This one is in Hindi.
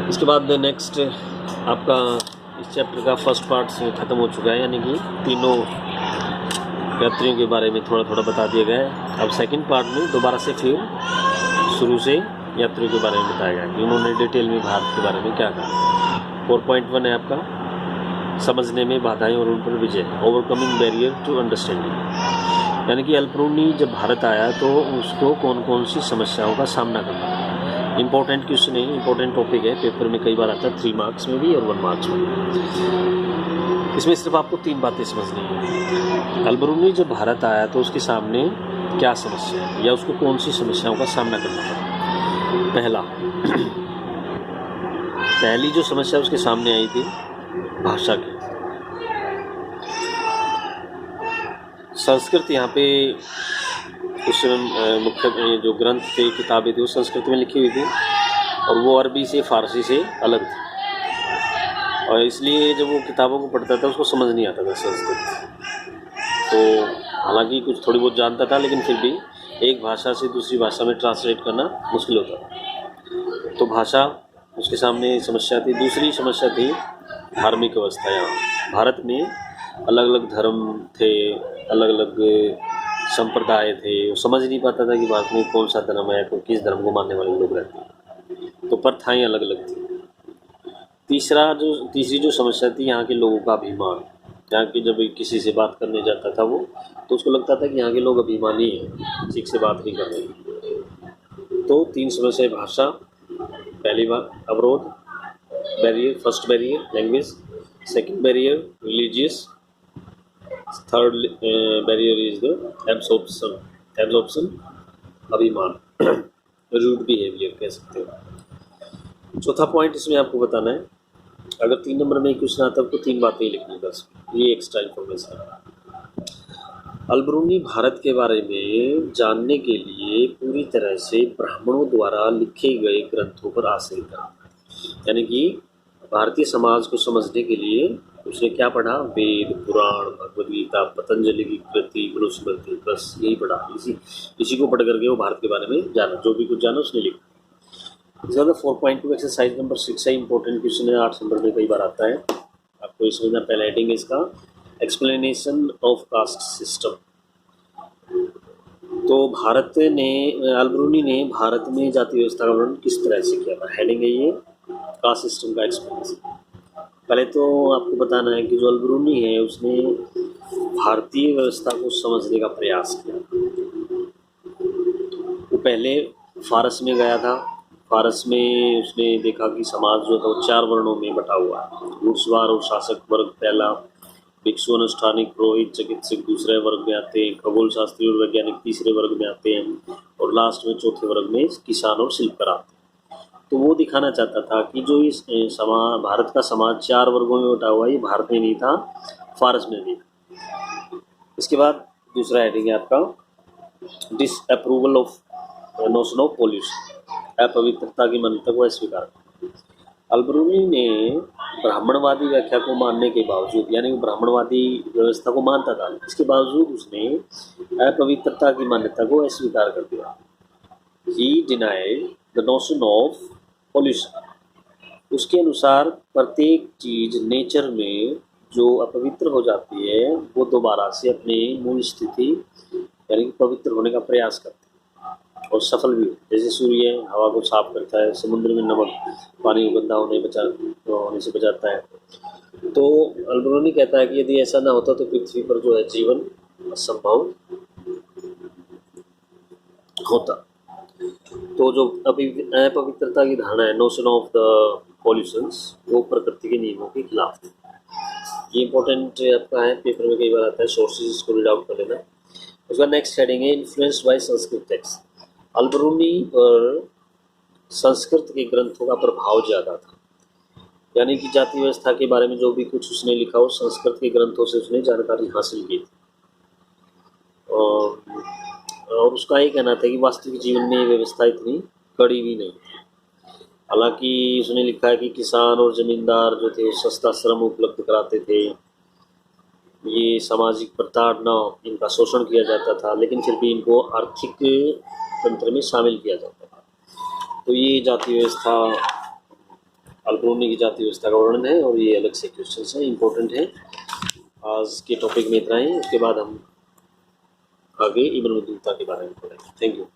इसके बाद नेक्स्ट आपका इस चैप्टर का फर्स्ट पार्ट से ख़त्म हो चुका है, यानी कि तीनों यात्रियों के बारे में थोड़ा थोड़ा बता दिया गया है। अब सेकंड पार्ट में दोबारा से फिर शुरू से यात्रियों के बारे में बताया गया कि उन्होंने डिटेल में भारत के बारे में क्या कहा। 4.1 है आपका समझने में बाधाएं और उन पर विजय, ओवरकमिंग बैरियर टू अंडरस्टैंडिंग, यानी कि अल्बरूनी जब भारत आया तो उसको कौन कौन सी समस्याओं का सामना करना है। इंपॉर्टेंट क्वेश्चन है, इंपॉर्टेंट टॉपिक है, पेपर में कई बार आता है 3 मार्क्स में भी और 1 मार्क्स में भी। इसमें सिर्फ आपको 3 बातें समझनी है। अल्बरूनी जब भारत आया तो उसके सामने क्या समस्या है या उसको कौन सी समस्याओं का सामना करना पड़ा। पहली जो समस्या उसके सामने आई थी भाषा की। संस्कृत यहाँ पे उस मुख्य जो ग्रंथ थे, किताबें थी, वो संस्कृत में लिखी हुई थी और वो अरबी से फारसी से अलग थी, और इसलिए जब वो किताबों को पढ़ता था उसको समझ नहीं आता था संस्कृत। तो हालांकि कुछ थोड़ी बहुत जानता था, लेकिन फिर भी एक भाषा से दूसरी भाषा में ट्रांसलेट करना मुश्किल होता था। तो भाषा उसके सामने समस्या थी। दूसरी समस्या थी धार्मिक अवस्था। यहाँ भारत में अलग अलग धर्म थे, अलग अलग संप्रदाय थे, वो समझ नहीं पाता था कि भारत में कौन सा धर्म है, तो किस धर्म को मानने वाले लोग रहते हैं, तो प्रथाएँ अलग अलग थी। तीसरी जो समस्या थी यहाँ के लोगों का अभिमान। यहाँ की जब किसी से बात करने जाता था वो, तो उसको लगता था कि यहाँ के लोग अभिमानी हैं, ठीक से बात नहीं कर रहे। तो 3 समस्या: भाषा पहली बार, अवरोध barrier, first barrier language, second barrier religious, third barrier is the absorption अभिमान, रूड बिहेवियर कह सकते हो। चौथा पॉइंट इसमें आपको बताना है, अगर 3 नंबर में क्वेश्चन आता है तो 3 बातें ही लिखनी बस, ये एक्स्ट्रा इन्फॉर्मेशन है। अल्बरूनी भारत के बारे में जानने के लिए पूरी तरह से ब्राह्मणों द्वारा लिखे गए ग्रंथों पर आश्रित था, यानी कि भारतीय समाज को समझने के लिए उसने क्या पढ़ा? वेद, पुराण, भगवद गीता, पतंजलि की कृति, मनुस्मृति, बस यही पढ़ा। इसी को पढ़ करके वो भारत के बारे में जाना, जो भी कुछ जाना उसने लिखा। 4.2 एक्सरसाइज नंबर 6 है, इंपॉर्टेंट क्वेश्चन है, 8 नंबर में कई बार आता है, आपको ये समझना। पहला हेडिंग है इसका एक्सप्लेनेशन ऑफ कास्ट सिस्टम। तो अल्बरूनी ने भारत में जाति व्यवस्था का वर्णन किस तरह से किया था? हेडिंग है ये कास्ट सिस्टम का एक्सप्लेनेशन। पहले तो आपको बताना है कि जो अल्बरूनी है उसने भारतीय व्यवस्था को समझने का प्रयास किया। वो पहले फारस में गया था। फारस में उसने देखा कि समाज जो था वो 4 वर्णों में बटा हुआ है। घुड़सवार और शासक वर्ग पहला, भिक्षु, अनुष्ठानिक, पुरोहित, चिकित्सक दूसरे वर्ग में आते हैं, खगोल शास्त्री और वैज्ञानिक तीसरे वर्ग में आते हैं, और लास्ट में चौथे वर्ग में किसान और शिल्पकार आते हैं। तो वो दिखाना चाहता था कि जो इस भारत का समाज 4 वर्गों में बटा हुआ है, ये भारत में नहीं था, फारस में भी। इसके बाद दूसरा हेडिंग है आपका disapproval of notion of pollution, अपवित्रता की मान्यता को अस्वीकार। अल्बरूनी ने ब्राह्मणवादी व्याख्या को मानने के बावजूद, यानी वो ब्राह्मणवादी व्यवस्था को मानता था, इसके बावजूद उसने अपवित्रता की मान्यता को अस्वीकार कर दिया। ही denied the notion of pollution. उसके अनुसार प्रत्येक चीज नेचर में जो अपवित्र हो जाती है वो दोबारा से अपने मूल स्थिति यानी कि पवित्र होने का प्रयास करती है और सफल भी। जैसे सूर्य हवा को साफ करता है, समुद्र में नमक पानी को गंदा होने से बचाता है। तो अल्बरूनी कहता है कि यदि ऐसा ना होता तो पृथ्वी पर जो है जीवन असंभव होता। तो जो अपवित्रता की धारणा है, नोशन ऑफ द पॉल्यूशंस, वो प्रकृति के नियमों के खिलाफ थी। ये इंपॉर्टेंट आपका है, पेपर में कई बार आता है, सोर्सेज इसको रीड आउट कर लेना। उसका नेक्स्ट हेडिंग है इन्फ्लुएंस्ड बाय संस्कृत टेक्स्ट। अल्बरूनी पर संस्कृत के ग्रंथों का प्रभाव ज़्यादा था, यानी कि जाति व्यवस्था के बारे में जो भी कुछ उसने लिखा वो संस्कृत के ग्रंथों से उसने जानकारी हासिल की थी। और उसका ये कहना था कि वास्तविक जीवन में ये व्यवस्था इतनी कड़ी भी नहीं थी। हालांकि उसने लिखा है कि किसान और जमींदार जो थे सस्ता श्रम उपलब्ध कराते थे, ये सामाजिक प्रताड़ना, इनका शोषण किया जाता था, लेकिन फिर भी इनको आर्थिक तंत्र में शामिल किया जाता था। तो ये जाति व्यवस्था अल्परोनी की जाति व्यवस्था का वर्णन है और ये अलग से क्वेश्चन हैं, इंपॉर्टेंट है। आज के टॉपिक में इतना ही, उसके बाद हम आगे इब्न बतूता के बारे में पढ़ेंगे। Thank you.